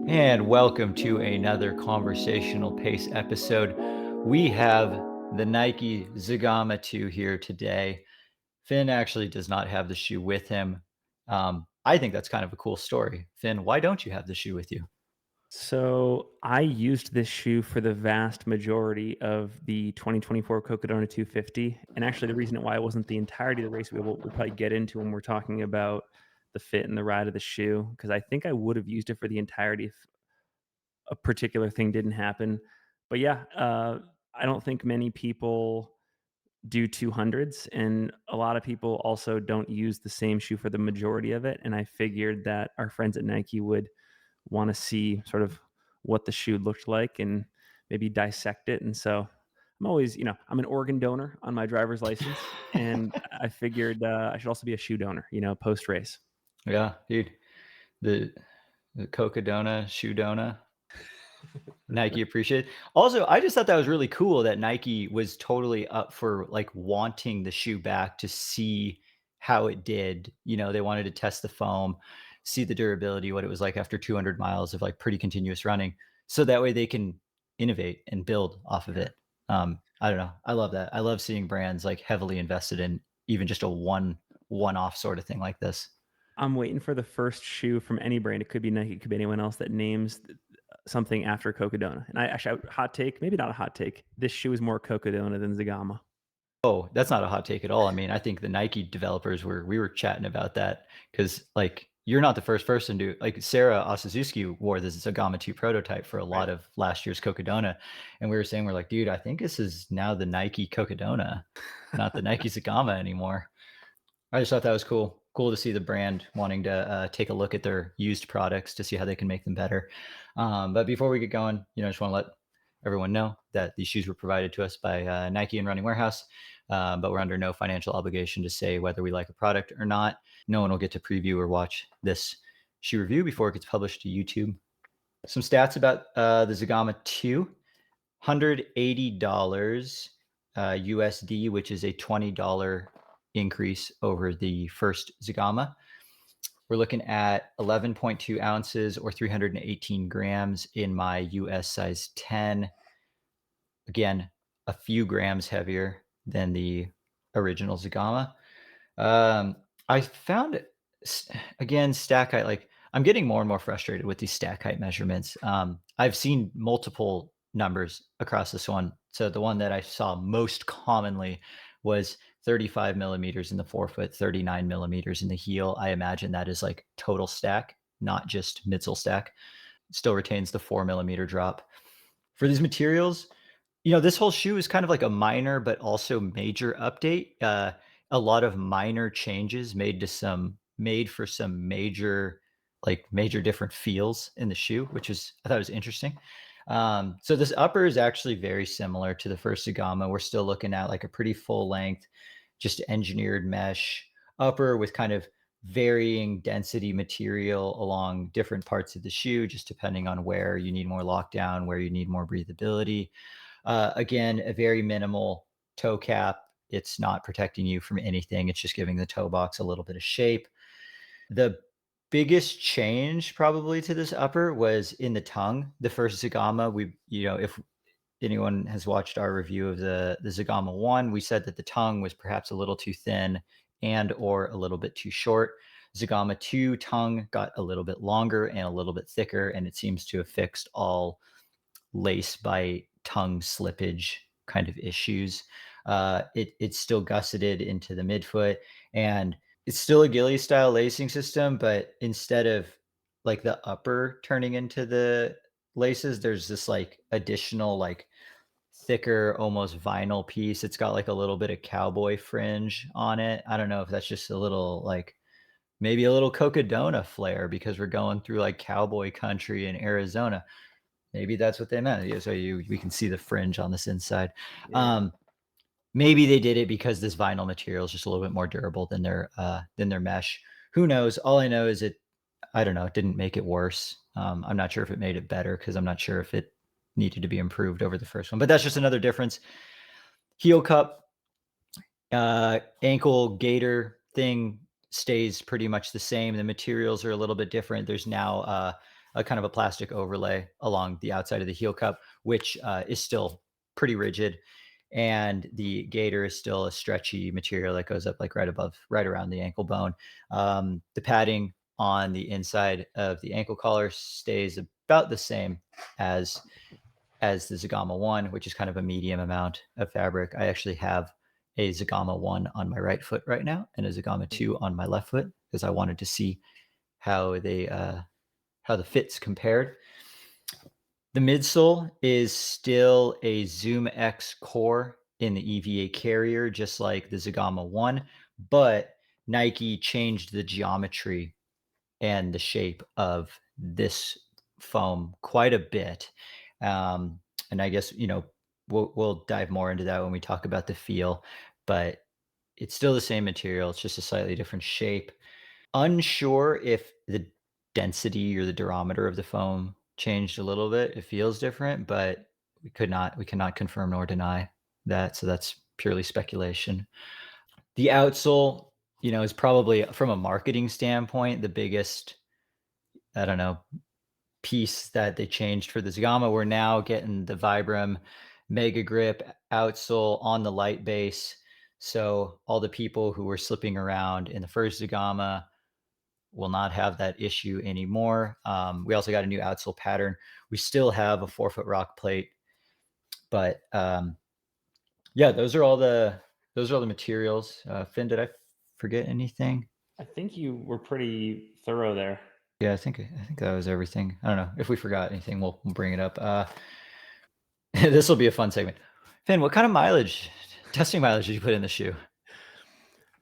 And welcome to another Conversational Pace episode. We have the Nike Zegama 2 here today. Finn actually does not have the shoe with him. I think that's kind of a cool story. Finn, why don't you have the shoe with you? So I used this shoe for the vast majority of the 2024 Cocodona 250. And actually, the reason why it wasn't the entirety of the race we'll probably get into when we're talking about the fit and the ride of the shoe, because I think I would have used it for the entirety if a particular thing didn't happen. But yeah, I don't think many people do 200s, and a lot of people also don't use the same shoe for the majority of it. And I figured that our friends at Nike would want to see sort of what the shoe looked like and maybe dissect it. And so I'm always, I'm an organ donor on my driver's license, and I figured I should also be a shoe donor, post race. Yeah, dude. The the Cocodona, Shoe Dona. Nike appreciate. Also, I just thought that was really cool that Nike was totally up for like wanting the shoe back to see how it did. They wanted to test the foam, see the durability, what it was like after 200 miles of like pretty continuous running. So that way they can innovate and build off of Yeah. it. I don't know. I love that. I love seeing brands like heavily invested in even just a one-off sort of thing like this. I'm waiting for the first shoe from any brand. It could be Nike, it could be anyone else that names something after Cocodona. And I actually, hot take, maybe not a hot take. This shoe is more Cocodona than Zegama. Oh, that's not a hot take at all. I mean, I think the Nike developers we were chatting about that because, like, you're not the first person to like Sarah Osazuski wore this Zagama 2 prototype for a Right. lot of last year's Cocodona, and we were saying, we're like, "Dude, I think this is now the Nike Cocodona, not the Nike Zagama anymore." I just thought that was cool. Cool to see the brand wanting to, take a look at their used products to see how they can make them better. But before we get going, I just wanna let everyone know that these shoes were provided to us by, Nike and Running Warehouse, but we're under no financial obligation to say whether we like a product or not. No one will get to preview or watch this shoe review before it gets published to YouTube. Some stats about, the Zegama 2: $180 USD, which is a $20 increase over the first Zegama. We're looking at 11.2 ounces or 318 grams in my US size 10. Again, a few grams heavier than the original Zegama. Um, I found again stack height. Like, I'm getting more and more frustrated with these stack height measurements. I've seen multiple numbers across this one. So the one that I saw most commonly was 35 millimeters in the forefoot, 39 millimeters in the heel. I imagine that is like total stack, not just midsole stack. Still retains the 4 millimeter drop. For these materials, this whole shoe is kind of like a minor but also major update. A lot of minor changes made for some major, like major different feels in the shoe, which is I thought was interesting. So this upper is actually very similar to the first Zegama. We're still looking at like a pretty full length, just engineered mesh upper with kind of varying density material along different parts of the shoe, just depending on where you need more lockdown, where you need more breathability. Again, a very minimal toe cap. It's not protecting you from anything. It's just giving the toe box a little bit of shape. The biggest change probably to this upper was in the tongue. The first Zagama, if anyone has watched our review of the Zagama 1, we said that the tongue was perhaps a little too thin and or a little bit too short. Zagama 2 tongue got a little bit longer and a little bit thicker, and it seems to have fixed all lace bite, tongue slippage kind of issues. It's still gusseted into the midfoot, and it's still a ghillie style lacing system, but instead of like the upper turning into the laces, there's this like additional like thicker, almost vinyl piece. It's got like a little bit of cowboy fringe on it. I don't know if that's just a little like maybe a little Cocodona flair because we're going through like cowboy country in Arizona. Maybe that's what they meant. Yeah, so we can see the fringe on this inside. Yeah. Um, Maybe they did it because this vinyl material is just a little bit more durable than their mesh. Who knows? All I know is I don't know, it didn't make it worse. I'm not sure if it made it better because I'm not sure if it needed to be improved over the first one. But that's just another difference. Heel cup, ankle gaiter thing stays pretty much the same. The materials are a little bit different. There's now a kind of a plastic overlay along the outside of the heel cup, which is still pretty rigid. And the gaiter is still a stretchy material that goes up like right above, right around the ankle bone. The padding on the inside of the ankle collar stays about the same as the Zegama 1, which is kind of a medium amount of fabric. I actually have a Zegama 1 on my right foot right now and a Zegama 2 on my left foot because I wanted to see how the fits compared. The midsole is still a Zoom X core in the EVA carrier, just like the Zegama 1, but Nike changed the geometry and the shape of this foam quite a bit. Um, and I guess, we'll dive more into that when we talk about the feel, but it's still the same material. It's just a slightly different shape. Unsure if the density or the durometer of the foam changed a little bit. It feels different, but we cannot confirm nor deny that. So that's purely speculation. The outsole, is probably from a marketing standpoint the biggest, I don't know, piece that they changed for the Zegama. We're now getting the Vibram Mega Grip outsole on the light base. So all the people who were slipping around in the first Zegama will not have that issue anymore. We also got a new outsole pattern. We still have a 4-foot rock plate, but yeah, those are all the materials. Finn, did I forget anything? I think you were pretty thorough there. Yeah, I think that was everything. I don't know if we forgot anything. We'll bring it up. This will be a fun segment. Finn, what kind of testing mileage did you put in the shoe?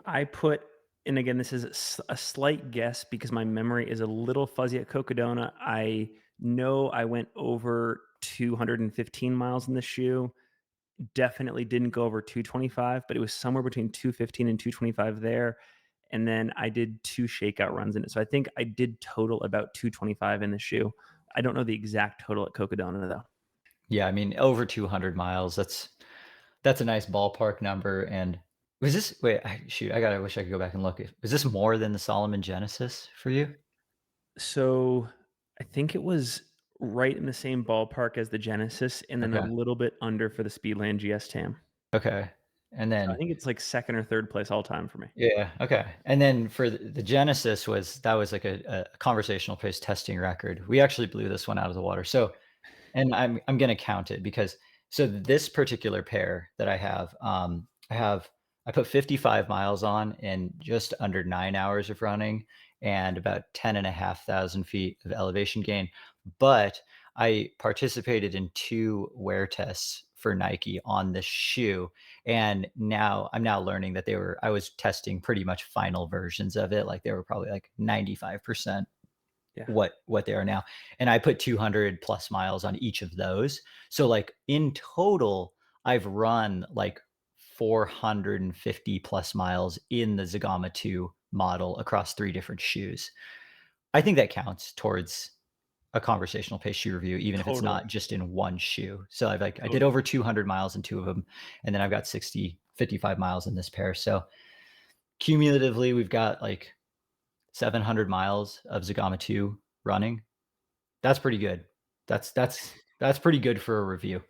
I put, and again, this is a slight guess because my memory is a little fuzzy at Cocodona. I know I went over 215 miles in the shoe. Definitely didn't go over 225, but it was somewhere between 215 and 225 there. And then I did 2 shakeout runs in it. So I think I did total about 225 in the shoe. I don't know the exact total at Cocodona though. Yeah, I mean over 200 miles. That's a nice ballpark number. And was this wait? Shoot, I wish I could go back and look. Was this more than the Solomon Genesis for you? So I think it was right in the same ballpark as the Genesis and then a Okay, little bit under for the Speedland GS Tam. okay, and So I then think it's like 2nd or 3rd place all time for me. yeah, okay, and then for the Genesis was like a conversational pace testing record. We actually blew this one out of the water. So and I'm gonna count it because so this particular pair that I put 55 miles on in just under 9 hours of running and about 10,500 feet of elevation gain, but I participated in 2 wear tests for Nike on this shoe, and I'm now learning that I was testing pretty much final versions of it, like, they were probably, like, 95% Yeah. what they are now. And I put 200 plus miles on each of those. So like in total, I've run like 450 plus miles in the Zegama 2 model across 3 different shoes. I think that counts towards a conversational pace shoe review, even if it's Totally. not just in one shoe. So I did Totally. over 200 miles in 2 of them, and then I've got 55 miles in this pair. So cumulatively, we've got like 700 miles of Zegama 2 running. That's pretty good. That's pretty good for a review.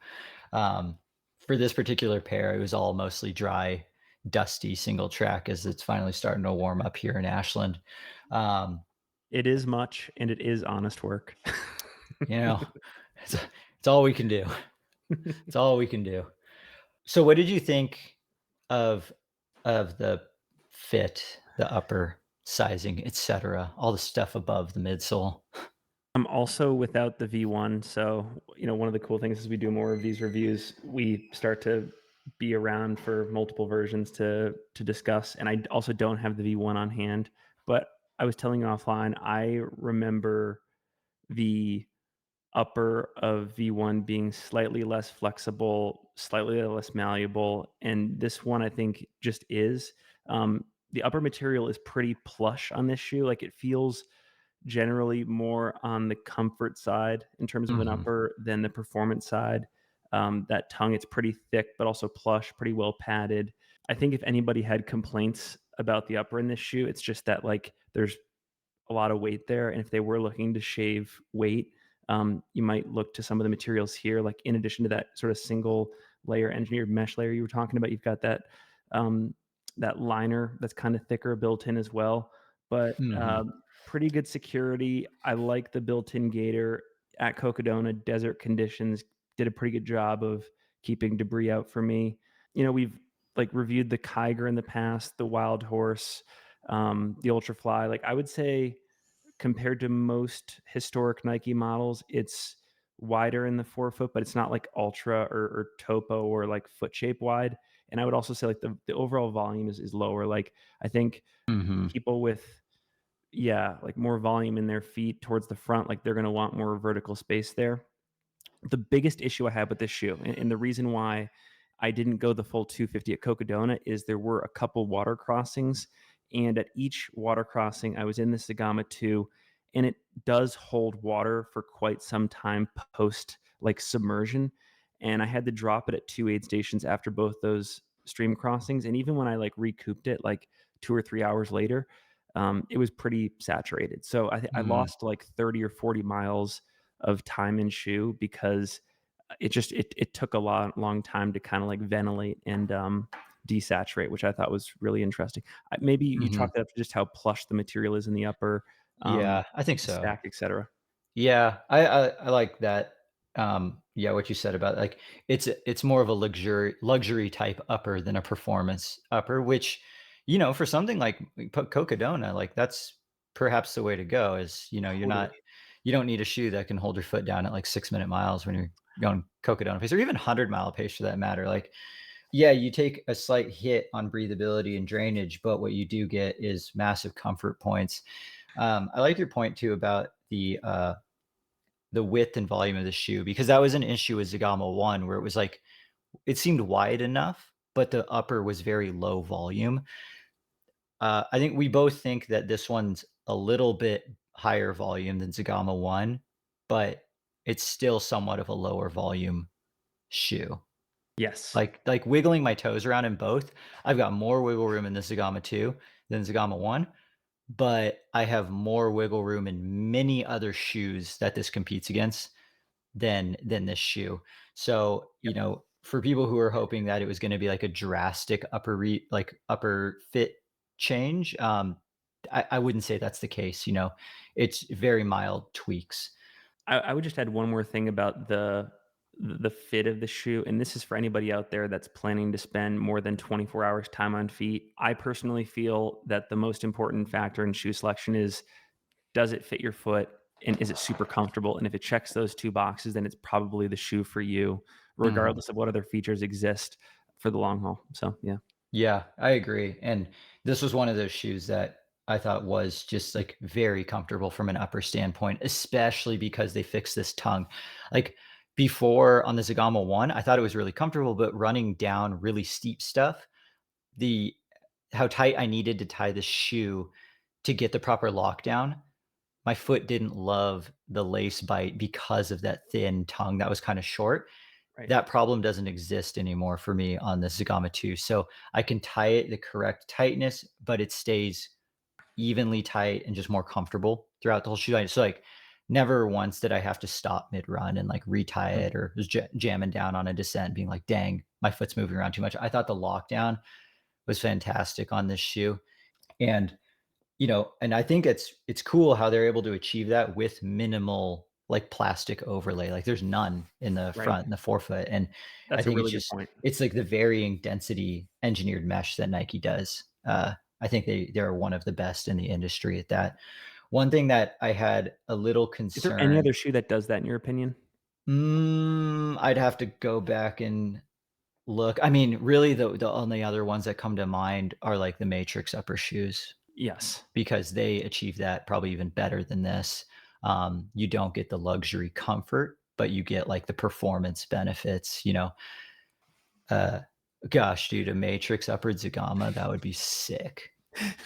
Um, for this particular pair, it was all mostly dry, dusty single track as it's finally starting to warm up here in Ashland. Um, It is much and it is honest work. you know, it's it's all we can do. It's all we can do. So what did you think of the fit, the upper sizing, etcetera, all the stuff above the midsole? I'm also without the V1, so, one of the cool things as we do more of these reviews, we start to be around for multiple versions to discuss, and I also don't have the V1 on hand, but I was telling you offline, I remember the upper of V1 being slightly less flexible, slightly less malleable, and this one I think just is. The upper material is pretty plush on this shoe, like, it feels generally more on the comfort side in terms of an Mhm. upper than the performance side. That tongue, it's pretty thick, but also plush, pretty well padded. I think if anybody had complaints about the upper in this shoe, it's just that like there's a lot of weight there, and if they were looking to shave weight, you might look to some of the materials here, like, in addition to that sort of single layer engineered mesh layer you were talking about, you've got um, that liner that's kinda thicker built in as well, but, Mhm. pretty good security. I like the built-in gator at Cocodona. Desert conditions did a pretty good job of keeping debris out for me. We've, like, reviewed the Kiger in the past, the Wild Horse, the Ultrafly. Like, I would say compared to most historic Nike models, it's wider in the forefoot, but it's not like ultra or topo or like foot shape wide. And I would also say like the overall volume is lower. Like, I think Mhm. people with, yeah, like more volume in their feet towards the front, like they're going to want more vertical space there. The biggest issue I have with this shoe, and the reason why I didn't go the full 250 at Cocodona, is there were a couple water crossings, and at each water crossing, I was in the Zegama 2, and it does hold water for quite some time post, like, submersion, and I had to drop it at 2 aid stations after both those stream crossings, and even when I, like, recouped it, like, 2 or 3 hours later, it was pretty saturated. So I Mm. lost, like, 30 or 40 miles of time in shoe because it took a long time to kind of like ventilate and desaturate, which I thought was really interesting. Maybe you Mhm. chalk that up to just how plush the material is in the upper, Yeah, I think the so. stack, etc. Yeah, I like that. Yeah, what you said about like it's more of a luxury type upper than a performance upper, which for something like Cocodona, like that's perhaps the way to go. Is Totally. you don't need a shoe that can hold your foot down at like 6 minute miles when you're going Cocodona pace or even 100 mile pace for that matter. Like yeah, you take a slight hit on breathability and drainage, but what you do get is massive comfort points. I like your point too about the width and volume of the shoe because that was an issue with Zegama 1 where it was like it seemed wide enough, but the upper was very low volume. I think we both think that this one's a little bit higher volume than Zegama 1, but it's still somewhat of a lower volume shoe. Yes. Like wiggling my toes around in both, I've got more wiggle room in the Zegama 2 than Zegama 1, but I have more wiggle room in many other shoes that this competes against than this shoe. So, Yep. for people who are hoping that it was gonna be like a drastic upper fit change, I wouldn't say that's the case, It's very mild tweaks. I would just add one more thing about the fit of the shoe, and this is for anybody out there that's planning to spend more than 24 hours time on feet. I personally feel that the most important factor in shoe selection is, does it fit your foot and is it super comfortable? And if it checks those two boxes, then it's probably the shoe for you, Mhm. regardless of what other features exist for the long haul. So, yeah. Yeah, I agree, and this was one of those shoes that I thought was just, like, very comfortable from an upper standpoint, especially because they fixed this tongue. Like, before on the Zegama 1, I thought it was really comfortable, but running down really steep stuff, the how tight I needed to tie the shoe to get the proper lockdown, my foot didn't love the lace bite because of that thin tongue that was kinda short. Right. That problem doesn't exist anymore for me on the Zegama 2, so I can tie it the correct tightness, but it stays evenly tight and just more comfortable throughout the whole shoe. So, like, never once did I have to stop mid-run and, like, retie Mhm. it or was jamming down on a descent being like, "Dang, my foot's moving around too much." I thought the lockdown was fantastic on this shoe, and and I think it's cool how they're able to achieve that with minimal, like, plastic overlay, like, there's none in the Right. front and the forefoot, and I That's a think really good point. it's, like, the varying density engineered mesh that Nike does. I think they're one of the best in the industry at that. One thing that I had a little Is there any concern other shoe that does that in your opinion? I'd have to go back and look. I mean, really, the only other ones that come to mind are, like, the Matrix upper shoes. Yes. Because they achieve that probably even better than this. You don't get the luxury comfort, but you get like the performance benefits. Uh, Gosh, dude, a Matrix upward Zagama, that would be sick.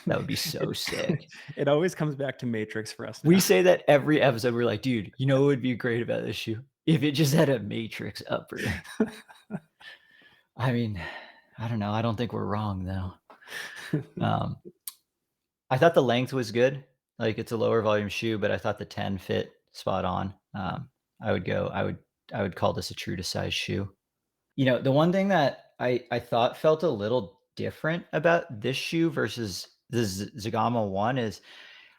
That would be It so sick. it always comes back to Matrix for us We now. say that every episode. We're like, dude, what would be great about this shoe? If it just had a Matrix upper. I mean, I don't know. I don't think we're wrong though. Um, I thought the length was good. Like, it's a lower volume shoe, but I thought the 10 fit spot on. I would go I would call this a true to size shoe. The one thing that I thought felt a little different about this shoe versus the Zegama one is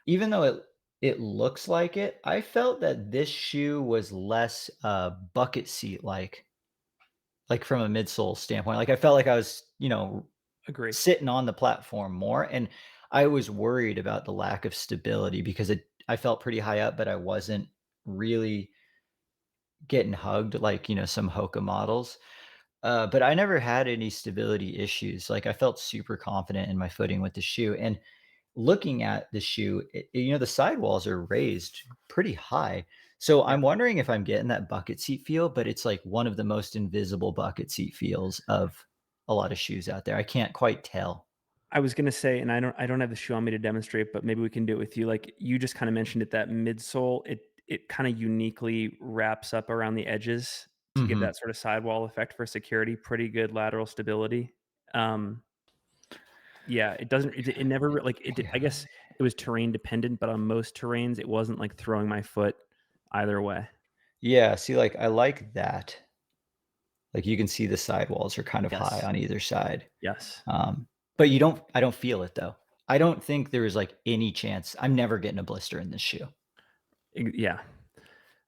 even though it looks like it, I felt that this shoe was less, bucket seat like from a midsole standpoint. Like, I felt like I was, Agree. sitting on the platform more, and I was worried about the lack of stability because I felt pretty high up, but I wasn't really getting hugged like, some Hoka models. But I never had any stability issues. Like, I felt super confident in my footing with the shoe, and looking at the shoe, the sidewalls are raised pretty high. So Yeah. I'm wondering if I'm getting that bucket seat feel, but it's like one of the most invisible bucket seat feels of a lot of shoes out there. I can't quite tell. I was gonna say, and I don't have the shoe on me to demonstrate, but maybe we can do it with you. Like you just kind of mentioned it, that midsole, it kind of uniquely wraps up around the edges to give Mhm. that sort of sidewall effect for security. Pretty good lateral stability. Um, yeah, it doesn't. It never like it. I guess it was terrain dependent, but on most terrains, it wasn't like throwing my foot either way. Yeah, see, like, I like that. Like, you can see the sidewalls are kind of high Yes. on either side. Yes. But I don't feel it though. I don't think there's, like, any chance I'm never getting a blister in this shoe. Yeah.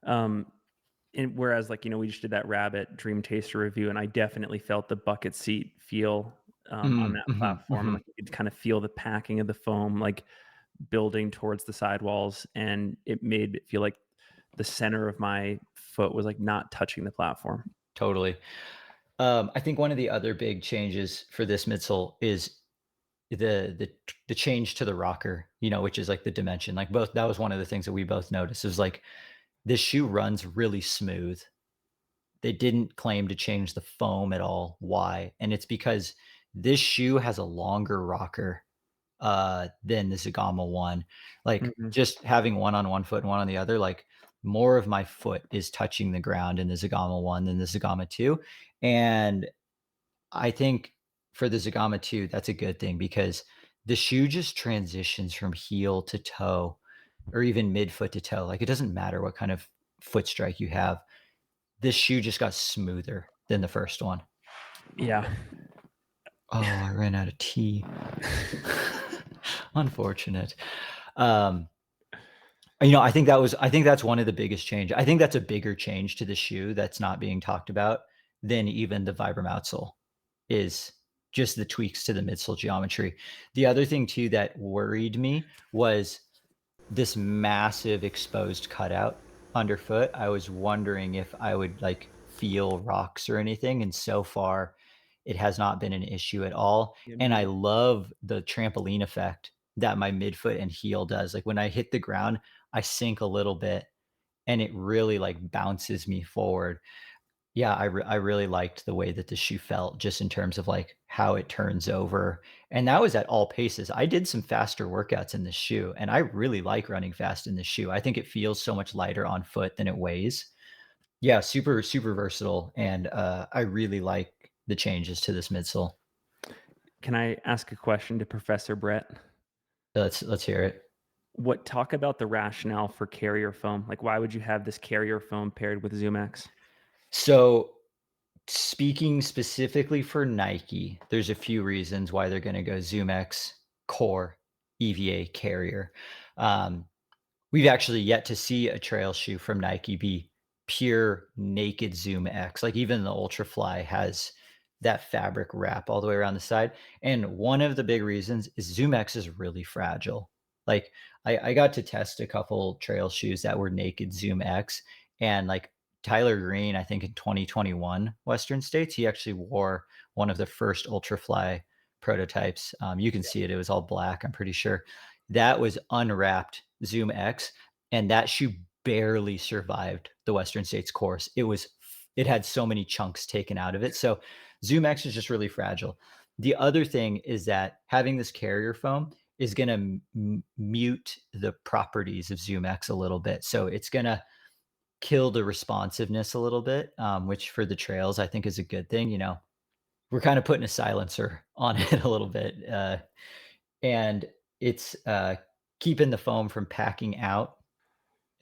Um, And whereas, like, we just did that Rabbit Dream Taster review, and I definitely felt the bucket seat feel, on Mm, that mhm, platform, and, mhm. like, you could kinda feel the packing of the foam, like, building towards the sidewalls, and it made it feel like the center of my foot was, like, not touching the platform. Totally. I think one of the other big changes for this midsole is the change to the rocker, which is like the dimension. Like both that was one of the things that we both noticed is like this shoe runs really smooth. They didn't claim to change the foam at all. Why? And it's because this shoe has a longer rocker than the Zegama one. Like, Mhm. just having one on one foot and one on the other, like, more of my foot is touching the ground in the Zegama one than the Zegama 2, and I think for the Zegama 2, that's a good thing because the shoe just transitions from heel to toe or even midfoot to toe, like, it doesn't matter what kind of foot strike you have. This shoe just got smoother than the first one. Yeah. Oh, I ran out of tea. Unfortunate. Um I think that's one of the biggest change. I think that's a bigger change to the shoe that's not being talked about than even the Vibram outsole, is just the tweaks to the midsole geometry. The other thing too that worried me was this massive exposed cutout underfoot. I was wondering if I would, like, feel rocks or anything, and so far, it has not been an issue at all, Yeah, me and I neither. love the trampoline effect that my midfoot and heel does. Like, when I hit the ground, I sink a little bit, and it really, like, bounces me forward. Yeah, I really liked the way that the shoe felt just in terms of, like, how it turns over, and that was at all paces. I did some faster workouts in this shoe, and I really like running fast in this shoe. I think it feels so much lighter on foot than it weighs. Yeah, super, super versatile, and, I really like the changes to this midsole. Can I ask a question to Professor Brett? Let's hear it. What talk about the rationale for carrier foam? Like, why would you have this carrier foam paired with ZoomX? So, speaking specifically for Nike, there's a few reasons why they're gonna go ZoomX Core EVA carrier. Um, we've actually yet to see a trail shoe from Nike be pure naked Zoom X. Like even the Ultrafly has that fabric wrap all the way around the side. And one of the big reasons is Zoom X is really fragile. Like I got to test a couple trail shoes that were naked Zoom X, and like Tyler Green, I think in 2021 Western States, he actually wore one of the first Ultrafly prototypes. You can see it; it was all black. I'm pretty sure that was unwrapped Zoom X, and that shoe barely survived the Western States course. It had so many chunks taken out of it. So Zoom X is just really fragile. The other thing is that having this carrier foam is going to mute the properties of Zoom X a little bit. So it's going to kill the responsiveness a little bit, which for the trails I think is a good thing. We're kind of putting a silencer on it a little bit, and it's keeping the foam from packing out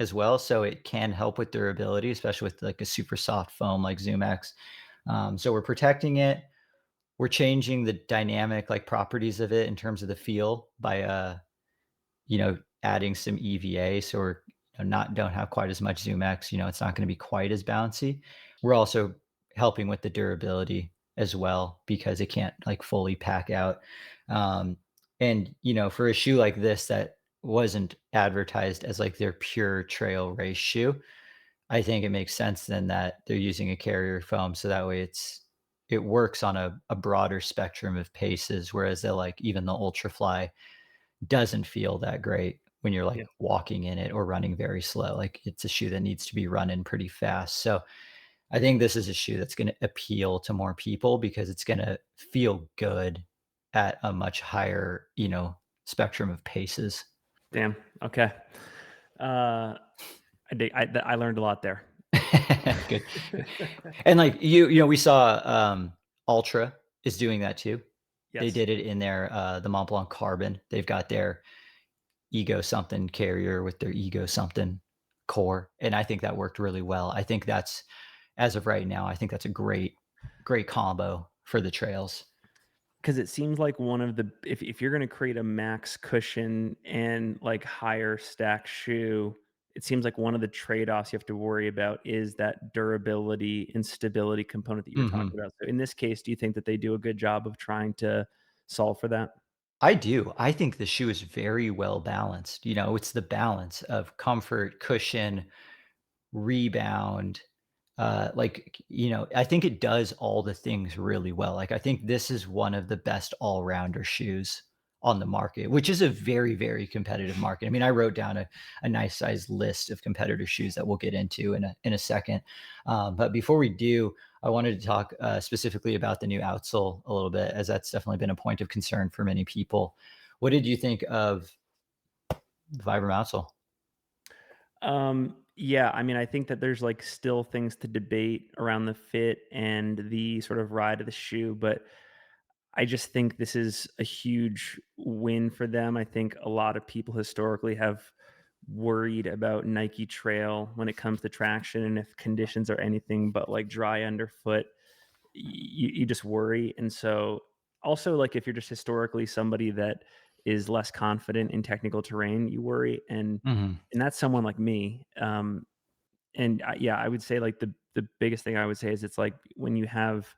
as well, so it can help with durability, especially with like a super soft foam like ZoomX. So we're protecting it. We're changing the dynamic like properties of it in terms of the feel by adding some EVA, so we're not don't have quite as much ZoomX. It's not going to be quite as bouncy. We're also helping with the durability as well because it can't like fully pack out. Um, and for a shoe like this that wasn't advertised as like their pure trail race shoe, I think it makes sense then that they're using a carrier foam so that way it works on a broader spectrum of paces, whereas they're like even the Ultrafly doesn't feel that great when you're like Yeah, walking in it or running very slow. Like it's a shoe that needs to be running pretty fast. So I think this is a shoe that's going to appeal to more people because it's going to feel good at a much higher, spectrum of paces. damn, okay. Uh, I learned a lot there. Good. Good. And like we saw Ultra is doing that too. They Yes. did it in their the Mont Blanc Carbon. They've got their ego something carrier with their ego something core, and I think that worked really well. I think that's as of right now, I think that's a great combo for the trails. Because it seems like one of the if you're gonna create a max cushion and, like, higher stack shoe, it seems like one of the trade-offs you have to worry about is that durability and stability component that you were Mhm. talking about. So in this case, do you think that they do a good job of trying to solve for that? I do. I think the shoe is very well balanced. It's the balance of comfort, cushion, rebound, I think it does all the things really well. Like, I think this is one of the best all-rounder shoes on the market, which is a very, very competitive market. I mean, I wrote down a nice sized list of competitor shoes that we'll get into in a second. But before we do, I wanted to talk specifically about the new outsole a little bit, as that's definitely been a point of concern for many people. What did you think of the Vibram outsole? Yeah, I mean, I think that there's, like, still things to debate around the fit and the sort of ride of the shoe, but I just think this is a huge win for them. I think a lot of people historically have worried about Nike Trail when it comes to traction, and if conditions are anything but like dry underfoot, you just worry. And so, also, like if you're just historically somebody that is less confident in technical terrain, you worry, Mhm. and that's someone like me. Yeah, I would say like the biggest thing I would say is it's like when you have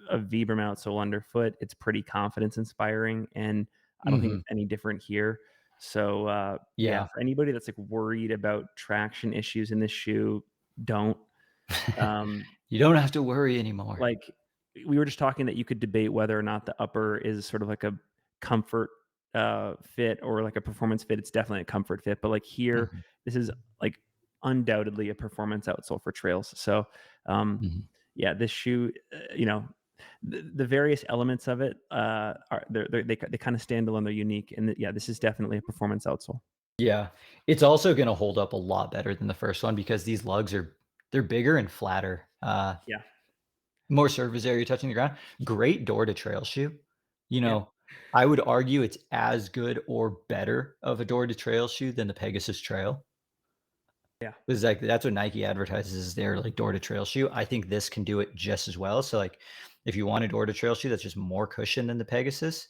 a Vibram outsole underfoot, it's pretty confidence inspiring, and I don't think Mhm. it's any different here. So, yeah, Yeah. for anybody that's, like, worried about traction issues in this shoe, don't. Um, You don't have to worry anymore. like, we were just talking that you could debate whether or not the upper is sort of like a comfort, fit or like a performance fit. It's definitely a comfort fit, but, like, here, Mhm. this is, like, undoubtedly a performance outsole for trails. So, um, Mhm. yeah, this shoe, the various elements of it, are they kinda stand alone, they're unique, and yeah, this is definitely a performance outsole. Yeah. It's also gonna hold up a lot better than the first one because these lugs they're bigger and flatter, Yeah, more surface area touching the ground. Great door to trail shoe. You yeah, know, I would argue it's as good or better of a door to trail shoe than the Pegasus Trail. yeah, 'Cause, like, that's what Nike advertises as their, like, door to trail shoe. I think this can do it just as well. So, like, if you want a door to trail shoe that's just more cushion than the Pegasus,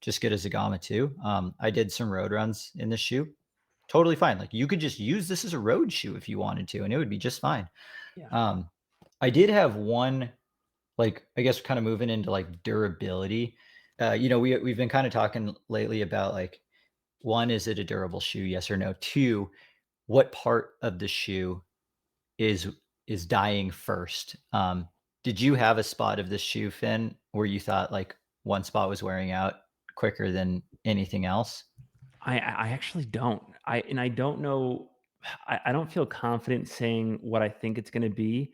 just get a Zegama too. I did some road runs in this shoe. Totally fine. Like, you could just use this as a road shoe if you wanted to, and it would be just fine. yeah. Um, I did have one, like, I guess kinda moving into, like, durability. We've been kinda talking lately about, like, 1, is it a durable shoe, yes or no? 2, what part of the shoe is is dying first? Did you have a spot of the shoe, Finn, where you thought, like, one spot was wearing out quicker than anything else? I actually don't. I don't know. I don't feel confident saying what I think it's going to be.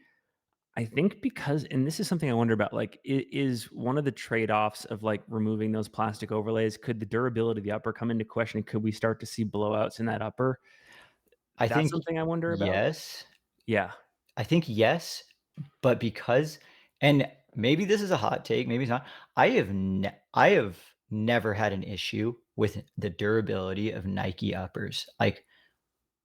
I think because, and this is something I wonder about. Like, is one of the trade offs of like removing those plastic overlays? Could the durability of the upper come into question? Could we start to see blowouts in that upper? I That's think something I wonder about. yes. Yeah, I think yes, but because and maybe this is a hot take, maybe it's not. I have never had an issue with the durability of Nike uppers. Like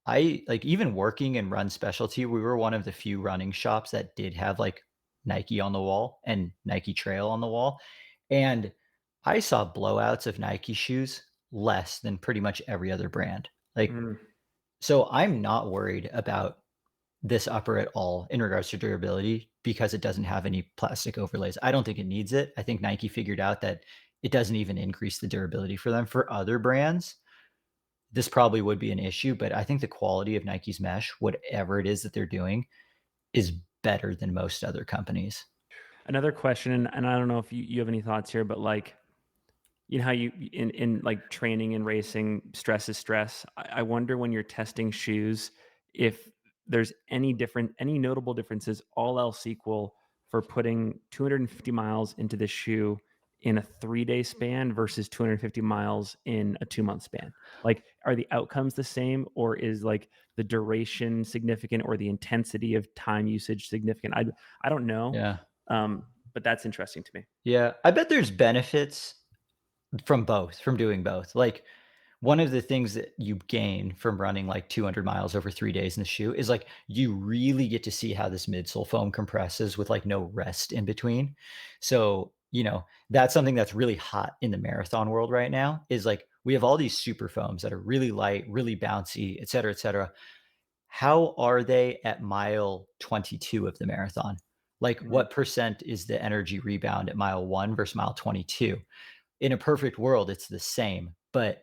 even working in run specialty, we were one of the few running shops that did have like Nike on the wall and Nike Trail on the wall. And I saw blowouts of Nike shoes less than pretty much every other brand. Like, Mm, so I'm not worried about this upper at all in regards to durability because it doesn't have any plastic overlays. I don't think it needs it. I think Nike figured out that it doesn't even increase the durability for them. For other brands, this probably would be an issue, but I think the quality of Nike's mesh, whatever it is that they're doing, is better than most other companies. Another question, and I don't know if you have any thoughts here, but like, you know how you in like training and racing, stress is stress. I wonder when you're testing shoes if there's any notable differences, all else equal, for putting 250 miles into the shoe in a 3-day span versus 250 miles in a 2-month span. Like, are the outcomes the same, or is like the duration significant, or the intensity of time usage significant? I don't know, Yeah. but that's interesting to me. Yeah. I bet there's benefits from both, from doing both. Like, one of the things that you gain from running like 200 miles over 3 days in the shoe is like you really get to see how this midsole foam compresses with like no rest in between. So, that's something that's really hot in the marathon world right now is like we have all these super foams that are really light, really bouncy, et cetera, et cetera. How are they at mile 22 of the marathon? Like Mm, what percent is the energy rebound at mile 1 versus mile 22? In a perfect world, it's the same, but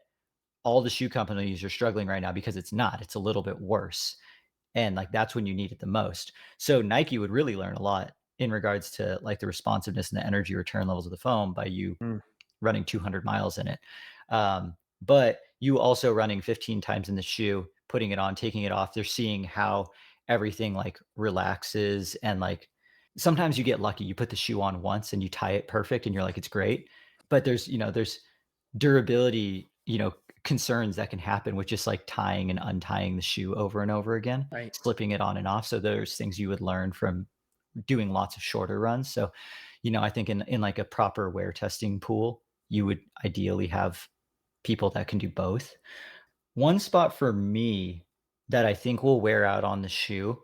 all the shoe companies are struggling right now because it's not. It's a little bit worse. And like that's when you need it the most. So Nike would really learn a lot in regards to like the responsiveness and the energy return levels of the foam by you mm, running 200 miles in it. But you also running 15 times in the shoe, putting it on, taking it off. They're seeing how everything like relaxes and like sometimes you get lucky. You put the shoe on once and you tie it perfect and you're like, it's great. But there's durability, concerns that can happen with just like tying and untying the shoe over and over again, right. slipping it on and off. So there's things you would learn from doing lots of shorter runs. So, I think in like a proper wear testing pool, you would ideally have people that can do both. One spot for me that I think will wear out on the shoe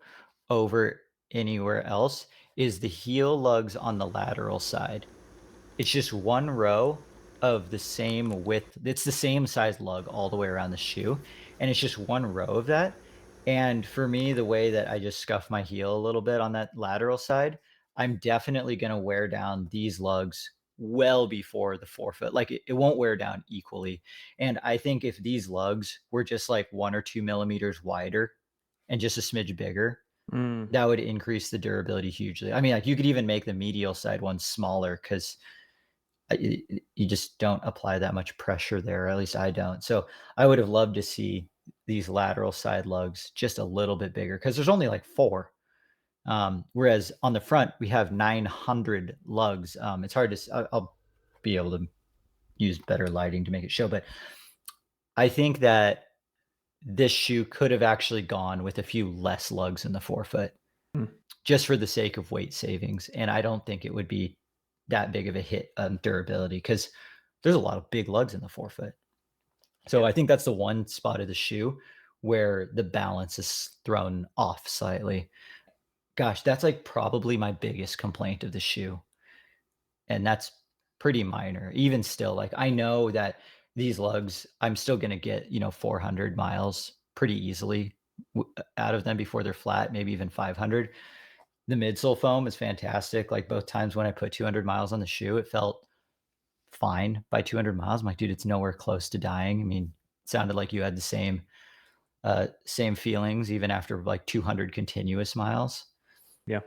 over anywhere else is the heel lugs on the lateral side. It's just one row of the same width. It's the same size lug all the way around the shoe, and it's just one row of that. And for me, the way that I just scuff my heel a little bit on that lateral side, I'm definitely gonna wear down these lugs well before the forefoot. Like it won't wear down equally. And I think if these lugs were just like 1 or 2 millimeters wider and just a smidge bigger, Mm, that would increase the durability hugely. I mean, like you could even make the medial side ones smaller because you just don't apply that much pressure there, or at least I don't. So I would have loved to see these lateral side lugs just a little bit bigger because there's only like four. Whereas on the front we have 900 lugs. It's hard to. I'll be able to use better lighting to make it show, but I think that this shoe could have actually gone with a few less lugs in the forefoot mm, just for the sake of weight savings. And I don't think it would be that big of a hit on durability because there's a lot of big lugs in the forefoot. So yeah. I think that's the one spot of the shoe where the balance is thrown off slightly. Gosh, that's like probably my biggest complaint of the shoe. And that's pretty minor. Even still, like I know that these lugs, I'm still going to get, 400 miles pretty easily out of them before they're flat, maybe even 500. The midsole foam is fantastic. Like both times when I put 200 miles on the shoe, it felt fine by 200 miles. I'm like, dude, it's nowhere close to dying. I mean, it sounded like you had the same feelings even after like 200 continuous miles. Yeah.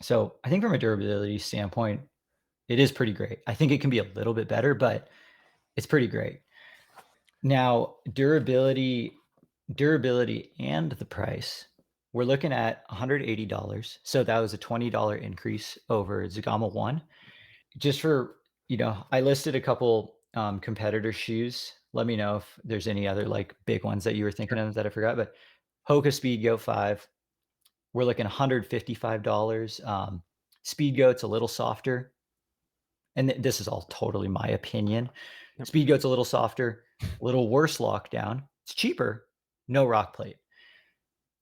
So I think from a durability standpoint, it is pretty great. I think it can be a little bit better, but it's pretty great. Now, durability and the price. We're looking at $180. So that was a $20 increase over Zegama 1. Just for, I listed a couple competitor shoes. Let me know if there's any other like big ones that you were thinking Sure. of that I forgot. But Hoka Speed Goat 5, we're looking $155. Speed Goat's a little softer. And this is all totally my opinion. Yep. Speedgoat's a little softer, a little worse lockdown. It's cheaper, no rock plate.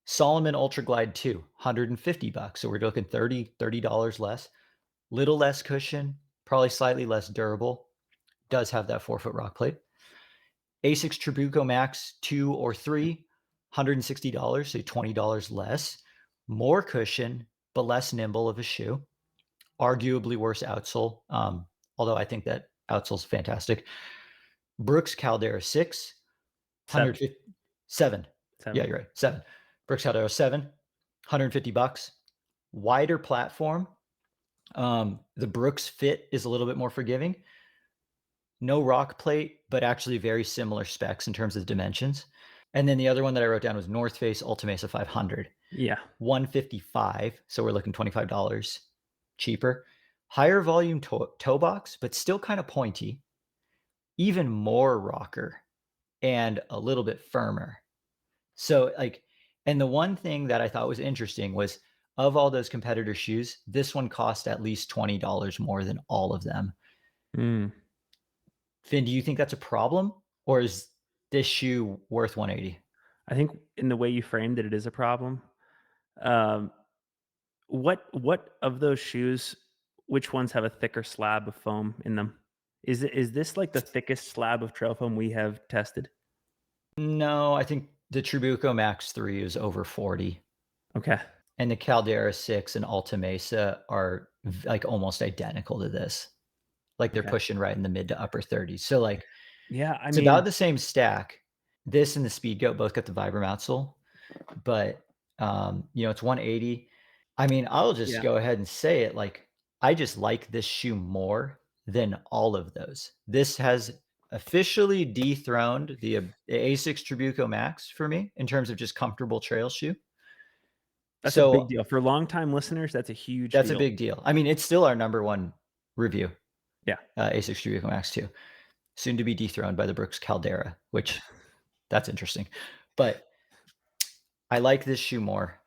Solomon Ultra Glide 2, $150. So we're looking $30 less. Little less cushion, probably slightly less durable. Does have that 4-foot rock plate. Asics Trabuco Max 2 or 3, $160, so $20 less. More cushion, but less nimble of a shoe. Arguably worse outsole, although I think that outsole's fantastic. Brooks Caldera 6, 7. 150 7. Yeah, 7. you're right. 7. Brooks Caldera 7, $150. Wider platform. The Brooks fit is a little bit more forgiving. No rock plate, but actually very similar specs in terms of dimensions. And then the other one that I wrote down was North Face Ultimesa 500, Yeah. 155. So we're looking $25 cheaper. Higher volume toe box, but still kind of pointy. Even more rocker and a little bit firmer. So like, and the one thing that I thought was interesting was of all those competitor shoes, this one cost at least $20 more than all of them. Mm. Finn, do you think that's a problem or is this shoe worth 180? I think in the way you framed it, it is a problem. Um, what of those shoes, which ones have a thicker slab of foam in them? Is this like the thickest slab of trail foam we have tested? No, I think the Trabuco Max 3 is over 40 Okay. and the Caldera 6 and Alta Mesa are like almost identical to this. Like they're Okay. pushing right in the mid to upper 30s. So like Yeah, I it's about mean, the same stack. This and the Speedgoat both got the Vibram outsole, but it's 180. I mean, I'll just yeah. go ahead and say it, like, I just like this shoe more than all of those. This has officially dethroned the Asics Trabuco Max for me in terms of just comfortable trail shoe. That's a big So, deal. For longtime listeners, that's a huge that's a deal. big deal. I mean, it's still our number 1 review, Yeah. Asics Trabuco Max 2, soon to be dethroned by the Brooks Caldera, which that's interesting. But I like this shoe more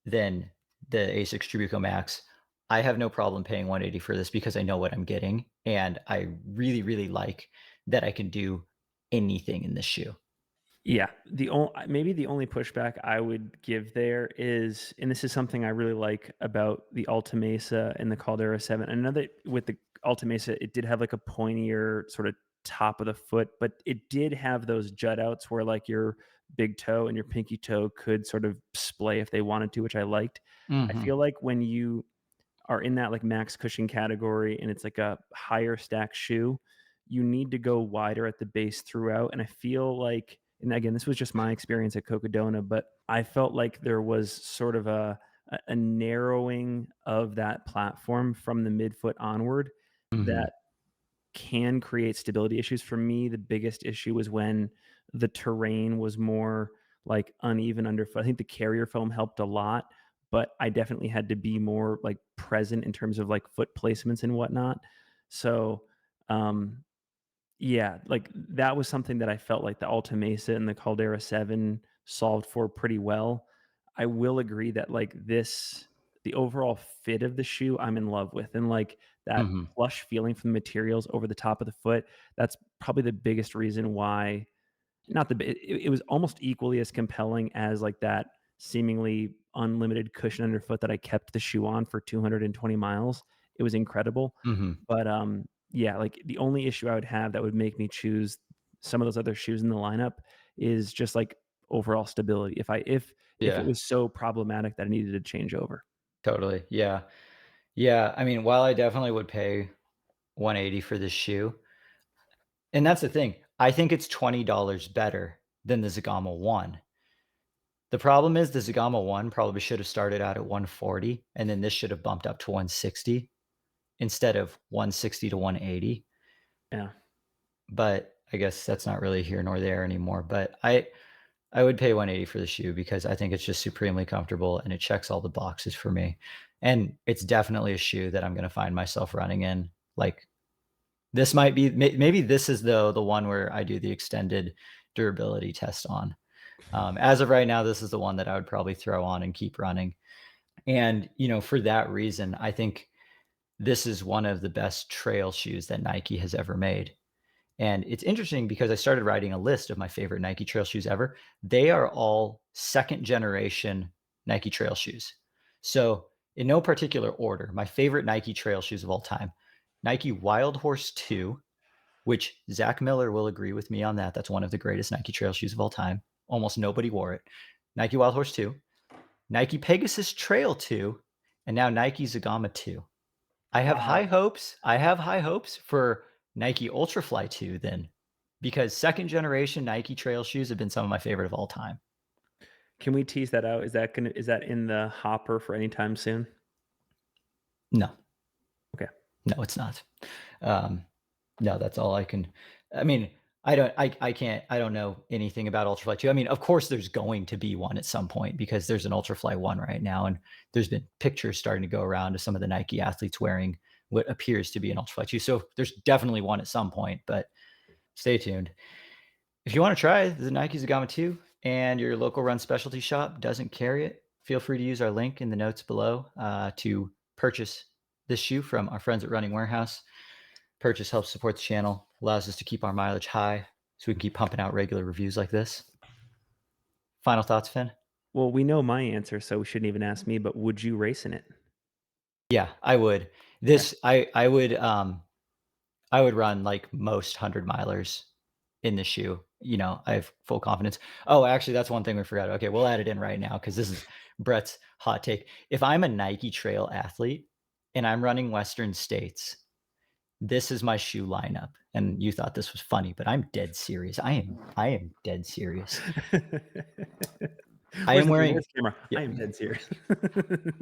than the Asics Trabuco Max. I have no problem paying 180 for this because I know what I'm getting, and I really, really like that I can do anything in this shoe. Yeah, maybe the only pushback I would give there is, and this is something I really like about the Alta Mesa and the Caldera 7. I know that with the Alta Mesa, it did have like a pointier sort of top of the foot, but it did have those jut outs where like your big toe and your pinky toe could sort of splay if they wanted to, which I liked. I Mhm, feel like when you are in that like max cushion category and it's like a higher stack shoe, you need to go wider at the base throughout. And I feel like, and again, this was just my experience at Cocodona, but I felt like there was sort of a narrowing of that platform from the midfoot onward mhm, that can create stability issues. For me, the biggest issue was when the terrain was more like uneven underfoot. I think the carrier foam helped a lot, but I definitely had to be more like present in terms of like foot placements and whatnot. So, um, yeah, like that was something that I felt like the Alta Mesa and the Caldera 7 solved for pretty well. I will agree that like the overall fit of the shoe I'm in love with, and like that mhm, plush feeling from the materials over the top of the foot, that's probably the biggest reason why, not the it was almost equally as compelling as like that seemingly unlimited cushion underfoot that I kept the shoe on for 220 miles. It was incredible. mhm. But, yeah, like, the only issue I would have that would make me choose some of those other shoes in the lineup is just, like, overall stability. If it Yeah, was so problematic that I needed to change over. totally, yeah. Yeah, I mean, while I definitely would pay 180 for this shoe, and that's the thing, I think it's $20 better than the Zegama 1. The problem is the Zegama 1 probably should have started out at 140, and then this should have bumped up to 160 instead of 160 to 180. Yeah. But I guess that's not really here nor there anymore. But I would pay 180 for the shoe because I think it's just supremely comfortable and it checks all the boxes for me. And it's definitely a shoe that I'm going to find myself running in. Like this might be maybe this is the one where I do the extended durability test on. As of right now, this is the one that I would probably throw on and keep running. And for that reason, I think this is one of the best trail shoes that Nike has ever made. And it's interesting because I started writing a list of my favorite Nike trail shoes ever. They are all second generation Nike trail shoes. So, in no particular order, my favorite Nike trail shoes of all time, Nike Wild Horse 2, which Zach Miller will agree with me on that. That's one of the greatest Nike trail shoes of all time. Almost nobody wore it. Nike Wild Horse 2, Nike Pegasus Trail 2, and now Nike Zegama 2. I have high Wow. hopes. I have high hopes for Nike Ultrafly 2 then, because second generation Nike trail shoes have been some of my favorite of all time. Can we tease that out? Is that in the hopper for anytime soon? No, Okay. no, it's not. Um, no, that's all I can. I mean, I don't know anything about Ultrafly 2. I mean, of course, there's going to be one at some point because there's an Ultrafly 1 right now, and there's been pictures starting to go around of some of the Nike athletes wearing what appears to be an Ultrafly 2. So there's definitely one at some point, but stay tuned. If you want to try the Nike Zegama 2 and your local run specialty shop doesn't carry it, feel free to use our link in the notes below to purchase this shoe from our friends at Running Warehouse. Purchase helps support the channel, allows us to keep our mileage high so we can keep pumping out regular reviews like this. Final thoughts, Finn? Well, we know my answer, so we shouldn't even ask me, but would you race in it? Yeah, I would. Okay. This I would run like most 100 milers in the shoe. You know, I have full confidence. Oh, actually, that's one thing we forgot. Okay, we'll add it in right now because this is Brett's hot take. If I'm a Nike trail athlete and I'm running Western States, this is my shoe lineup. And you thought this was funny, but I'm dead serious. I am dead serious. I Where's am the camera? Where's wearing the camera? yeah, I am dead serious.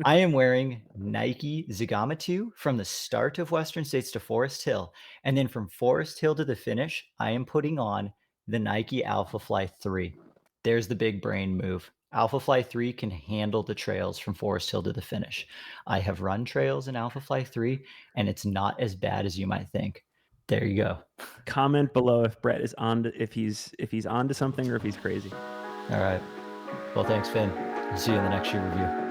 I am wearing Nike Zegama 2 from the start of Western States to Forest Hill, and then from Forest Hill to the finish, I am putting on the Nike Alphafly 3. There's the big brain move. Alphafly 3 can handle the trails from Forest Hill to the finish. I have run trails in Alphafly 3, and it's not as bad as you might think. There you go. Comment below if Brett is on to, if he's on to something or if he's crazy. All right. Well, thanks, Finn. I'll see you in the next shoe review.